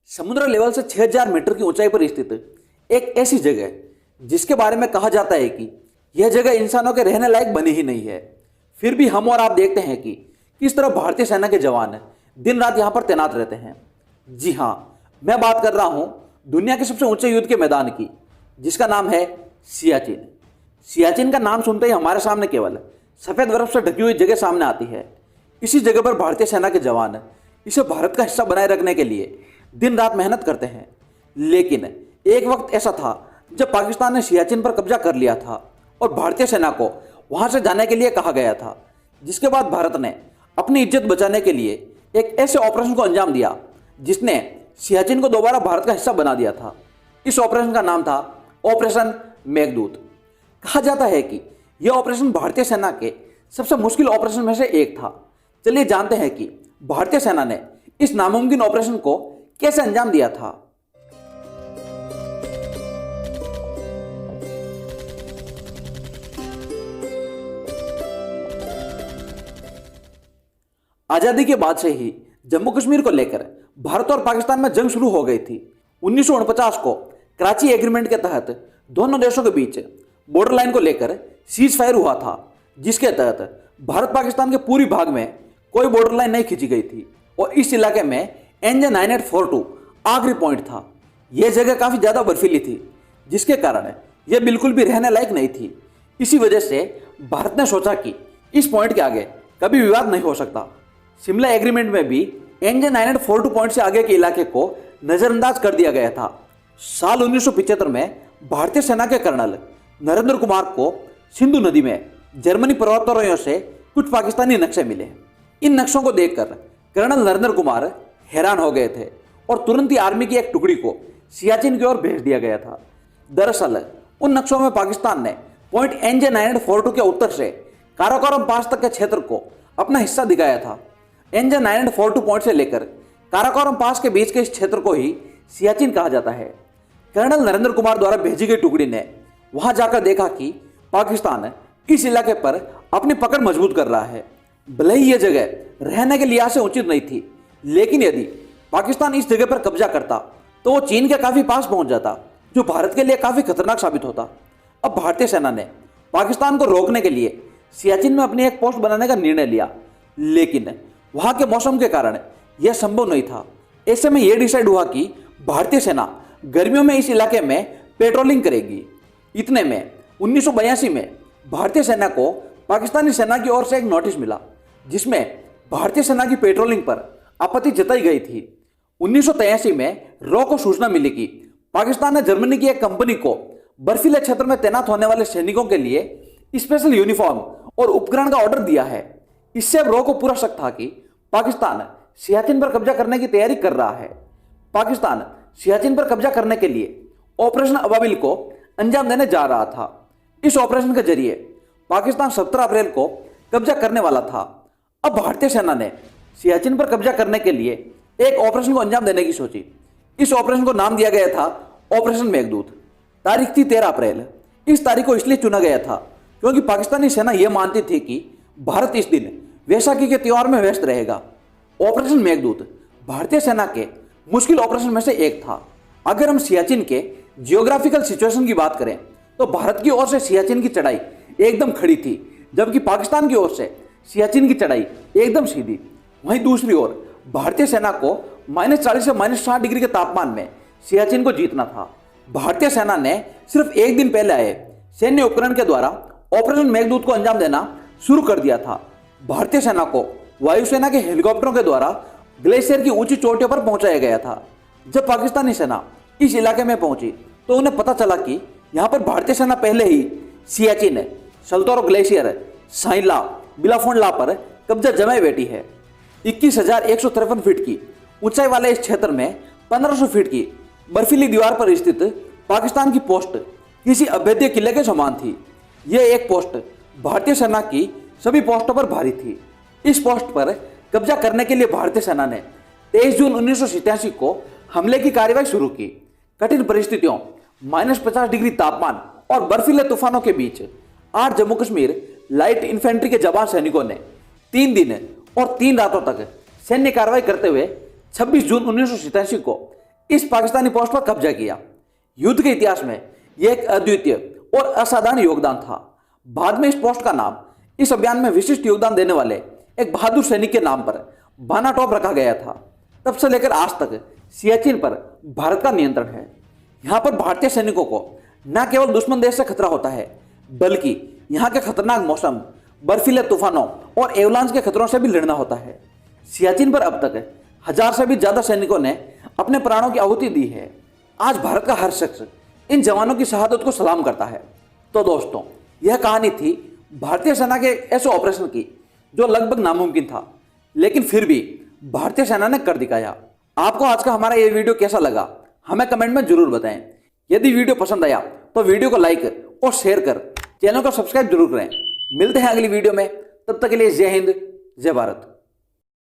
समुद्र लेवल से 6000 मीटर की ऊंचाई पर स्थित एक ऐसी जगह जिसके बारे में कहा जाता है कि यह जगह इंसानों के रहने लायक बनी ही नहीं है। फिर भी हम और आप देखते हैं कि किस तरह भारतीय सेना के जवान दिन रात यहां पर तैनात रहते हैं। जी हां, मैं बात कर रहा हूं दुनिया के सबसे ऊंचे युद्ध के मैदान की, जिसका नाम है सियाचिन। सियाचिन का नाम सुनते ही हमारे सामने केवल सफेद बर्फ से ढकी हुई जगह सामने आती है। इसी जगह पर भारतीय सेना के जवान इसे भारत का हिस्सा बनाए रखने के लिए दिन रात मेहनत करते हैं। लेकिन एक वक्त ऐसा था जब पाकिस्तान ने सियाचिन पर कब्जा कर लिया था और भारतीय सेना को वहां से जाने के लिए कहा गया था, जिसके बाद भारत ने अपनी इज्जत बचाने के लिए एक ऐसे ऑपरेशन को अंजाम दिया जिसने सियाचिन को दोबारा भारत का हिस्सा बना दिया था। इस ऑपरेशन का नाम था ऑपरेशन मेघदूत। कहा जाता है कि यह ऑपरेशन भारतीय सेना के सबसे मुश्किल ऑपरेशन में से एक था। चलिए जानते हैं कि भारतीय सेना ने इस नामुमकिन ऑपरेशन को कैसे अंजाम दिया था। आजादी के बाद से ही जम्मू कश्मीर को लेकर भारत और पाकिस्तान में जंग शुरू हो गई थी। 1949 को कराची एग्रीमेंट के तहत दोनों देशों के बीच बॉर्डर लाइन को लेकर सीज फायर हुआ था, जिसके तहत भारत पाकिस्तान के पूरी भाग में कोई बॉर्डर लाइन नहीं खींची गई थी और इस इलाके में NJ-9842 आखिरी पॉइंट था। यह जगह काफी ज्यादा बर्फीली थी, जिसके कारण यह बिल्कुल भी रहने लायक नहीं थी। इसी वजह से भारत ने सोचा कि इस पॉइंट के आगे कभी विवाद नहीं हो सकता। शिमला एग्रीमेंट में भी NJ-9842 पॉइंट से आगे के इलाके को नजरअंदाज कर दिया गया था। साल 1975 में भारतीय सेना के कर्नल नरेंद्र कुमार को सिंधु नदी में जर्मनी पर्वतारोहियों से कुछ पाकिस्तानी नक्शे मिले। इन नक्शों को देखकर कर्नल नरेंद्र कुमार हैरान हो गए थे और तुरंत ही आर्मी की एक टुकड़ी को सियाचिन की ओर भेज दिया गया था। दरअसल उन नक्शों में पाकिस्तान ने पॉइंट NJ-9842 के उत्तर से काराकोरम पास तक के क्षेत्र को अपना हिस्सा दिखाया था। NJ-9842 पॉइंट से लेकर काराकोरम पास के बीच के इस क्षेत्र को ही सियाचिन कहा जाता है। कर्नल नरेंद्र कुमार द्वारा भेजी गई टुकड़ी ने वहां जाकर देखा कि पाकिस्तान इस इलाके पर अपनी पकड़ मजबूत कर रहा है। भले ही यह जगह रहने के लिहाज से उचित नहीं थी, लेकिन यदि पाकिस्तान इस जगह पर कब्जा करता तो वो चीन के काफी पास पहुंच जाता, जो भारत के लिए काफी खतरनाक साबित होता। अब भारतीय सेना ने पाकिस्तान को रोकने के लिए सियाचिन में अपनी एक पोस्ट बनाने का निर्णय लिया, लेकिन वहां के मौसम के कारण यह संभव नहीं था। ऐसे में यह डिसाइड हुआ कि भारतीय सेना गर्मियों में इस इलाके में पेट्रोलिंग करेगी। इतने में 1982 में भारतीय सेना को पाकिस्तानी सेना की ओर से एक नोटिस मिला, जिसमें भारतीय सेना की पेट्रोलिंग पर आपत्ति जताई गई थी। 1983 में रॉ को सूचना मिली कि पाकिस्तान ने जर्मनी की एक कंपनी को बर्फीले क्षेत्र में तैनात होने वाले सैनिकों के लिए स्पेशल यूनिफॉर्म और उपकरण का ऑर्डर दिया है। इससे अब रॉ को पूरा शक था कि पाकिस्तान सियाचिन पर कब्जा करने की तैयारी कर रहा है। पाकिस्तान सियाचिन पर कब्जा करने के लिए ऑपरेशन अबाबिल को अंजाम देने जा रहा था। इस ऑपरेशन के जरिए पाकिस्तान 17 अप्रैल को कब्जा करने वाला था। अब भारतीय सेना ने सियाचिन पर कब्जा करने के लिए एक ऑपरेशन को अंजाम देने की सोची। इस ऑपरेशन को नाम दिया गया था ऑपरेशन मेघदूत। तारीख थी 13 अप्रैल। इस तारीख को इसलिए चुना गया था क्योंकि पाकिस्तानी सेना यह मानती थी कि भारत इस दिन वैसाखी के त्योहार में व्यस्त रहेगा। ऑपरेशन मेघदूत भारतीय सेना के मुश्किल ऑपरेशन में से एक था। अगर हम सियाचिन के जियोग्राफिकल सिचुएशन की बात करें तो भारत की ओर से सियाचिन की चढ़ाई एकदम खड़ी थी, जबकि पाकिस्तान की ओर से सियाचिन की चढ़ाई एकदम सीधी। वहीं दूसरी ओर भारतीय सेना को -40 से -60 डिग्री के तापमान में सियाचिन को जीतना था। भारतीय सेना ने सिर्फ एक दिन पहले आए सैन्य उपकरण के द्वारा ऑपरेशन मेघदूत को अंजाम देना शुरू कर दिया था। भारतीय सेना को वायुसेना के हेलीकॉप्टरों के द्वारा ग्लेशियर की ऊंची चोटियों पर पहुंचाया गया था। जब पाकिस्तानी सेना इस इलाके में पहुंची तो उन्हें पता चला कि यहां पर भारतीय सेना पहले ही सियाचिन, सल्तोरो ग्लेशियर, साइला, बिलाफोंडला पर कब्जा जमाए बैठी है। 21,153 फीट की ऊंचाई वाले इस क्षेत्र में 1500 फीट की बर्फीली दीवार पर स्थित पाकिस्तान की पोस्ट किसी अभेद्य किले के समान थी। यह एक पोस्ट भारतीय सेना की सभी पोस्टों पर भारी थी। इस पोस्ट पर कब्जा करने के लिए भारतीय सेना ने 23 जून 1987 को हमले की कार्रवाई शुरू की। कठिन परिस्थितियों, -50 डिग्री तापमान और बर्फीले तूफानों के बीच 8 जम्मू कश्मीर लाइट इन्फेंट्री के जवान सैनिकों ने 3 दिन और 3 रातों तक सैन्य कार्रवाई करते हुए 26 जून 1987 को इस पाकिस्तानी पोस्ट पर कब्जा किया। युद्ध के इतिहास में यह एक अद्वितीय और असाधारण योगदान था। बाद में इस पोस्ट का नाम इस अभियान में विशिष्ट योगदान देने वाले एक बहादुर सैनिक के नाम पर बाना टॉप रखा गया था। तब से लेकर आज तक सियाचिन पर भारत का नियंत्रण है। यहाँ पर भारतीय सैनिकों को न केवल दुश्मन देश से खतरा होता है, बल्कि यहाँ के खतरनाक मौसम, बर्फीले तूफानों और एवलांच के खतरों से भी लड़ना होता है। सियाचिन पर अब तक 1000 से भी ज्यादा सैनिकों ने अपने प्राणों की आहुति दी है। आज भारत का हर शख्स इन जवानों की शहादत को सलाम करता है। तो दोस्तों, यह कहानी थी भारतीय सेना के ऐसे ऑपरेशन की जो लगभग नामुमकिन था, लेकिन फिर भी भारतीय सेना ने कर दिखाया। आपको आज का हमारा ये वीडियो कैसा लगा हमें कमेंट में जरूर बताएं। यदि वीडियो पसंद आया तो वीडियो को लाइक और शेयर कर चैनल को सब्सक्राइब जरूर करें। मिलते हैं अगली वीडियो में, तब तक के लिए जय हिंद, जय भारत।